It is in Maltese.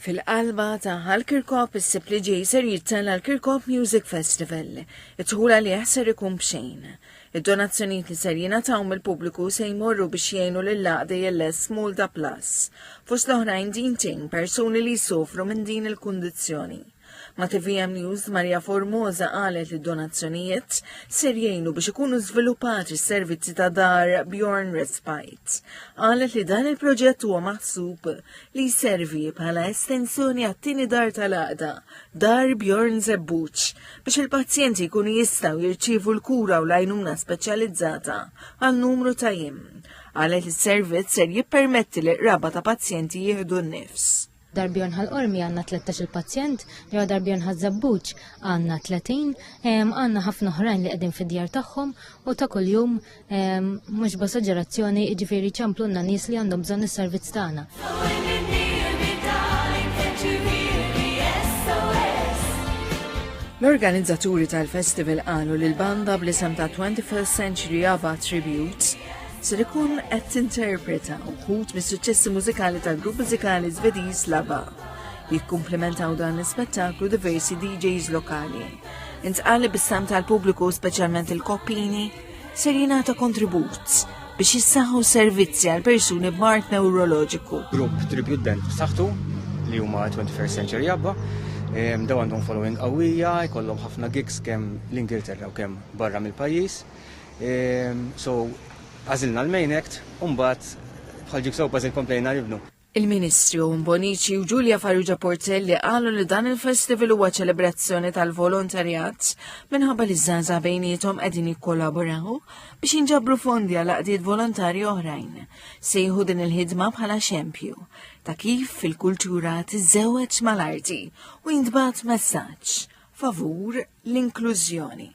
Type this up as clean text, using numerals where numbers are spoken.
Fil-qalba ta' Hall-Kirkop is-sib li ġej ser jittella l-Kirkop Music Festival. It-tħula li jaħser ikun b'xejn. Id-donazzjonijiet li ser jingħataw mill-pubbliku se jmorru biex jgħinu lill-għaqda JLS Mulda Plus. Fost l-oħrajn din persuni li jsofru minn din il-kundizzjoni. Ma' TVM News Marja Formosa qalet li d-donazzjonijiet ser jgħinu biex ikunu żviluppati s-servizzi ta' dar Bjorn Respite. Qalet li dan il-proġett huwa maħsub li jservi bħala estensjoni għat-tieni dar tal-għaqda, dar Bjorn Zebbuċ, biex il-pazjenti jkunu jistgħu jirċievu l-kura u l-għajnuna speċjalizzata għal numru ta' jiem. Qalet li s-servizz ser jippermetti li qraba ta' pazjenti jieħdu n-nifs. Dar Bjorn ħal-Qormi għanna 13 pazjent, jew dar Bjorn ħal-Zabbuċ għanna 30, għanna ħafna oħrajn li qegħdin fid-djar tagħhom u ta' kuljum mhux b'esaġerazzjoni jiġifieri ċamplunna nies li għandhom bżonn is-servizz tagħna. L-organizzaturi tal-festival qalu li l-banda bl-isem ta' 21st Century Ava Tributes ser ikun qed tinterpreta wħud mis-suċċessi mużikali tal-grupp mużikali Żvediż Lava. Jikkumplementaw dan l-ispettaklu diversi DJs lokali. Intqal li bis-sam tal-pubbliku speċjalment il-koppini ser jingħata kontribut biex jissaħħu servizzi għal persuni b'mart neuroloġiku. Grupp tribute band b'saħħtu li huma 21st Century Ava. Daw għandhom following qawwija, jkollhom ħafna gigs kemm l-Ingilterra u kemm barra mill-pajjiż. Għazilna l-main act, umbat bħal ġiksaw bażil komplejna jibnu. Il-Ministru Bonici u Giulia Farrugia Portelli qalu li dan il-festival huwa ċelebrazzjoni tal-volontarjat minħabba li żgħażagħ bejniethom qegħdin jikkollaboraw biex jinġabru fondi għal qdiet volontarji oħrajn. Sejħu din il-ħidma bħala xempju ta' kif fil-kultura tiżżewweġ mal-arti u jintbagħat messaġġ favur l-inklużjoni.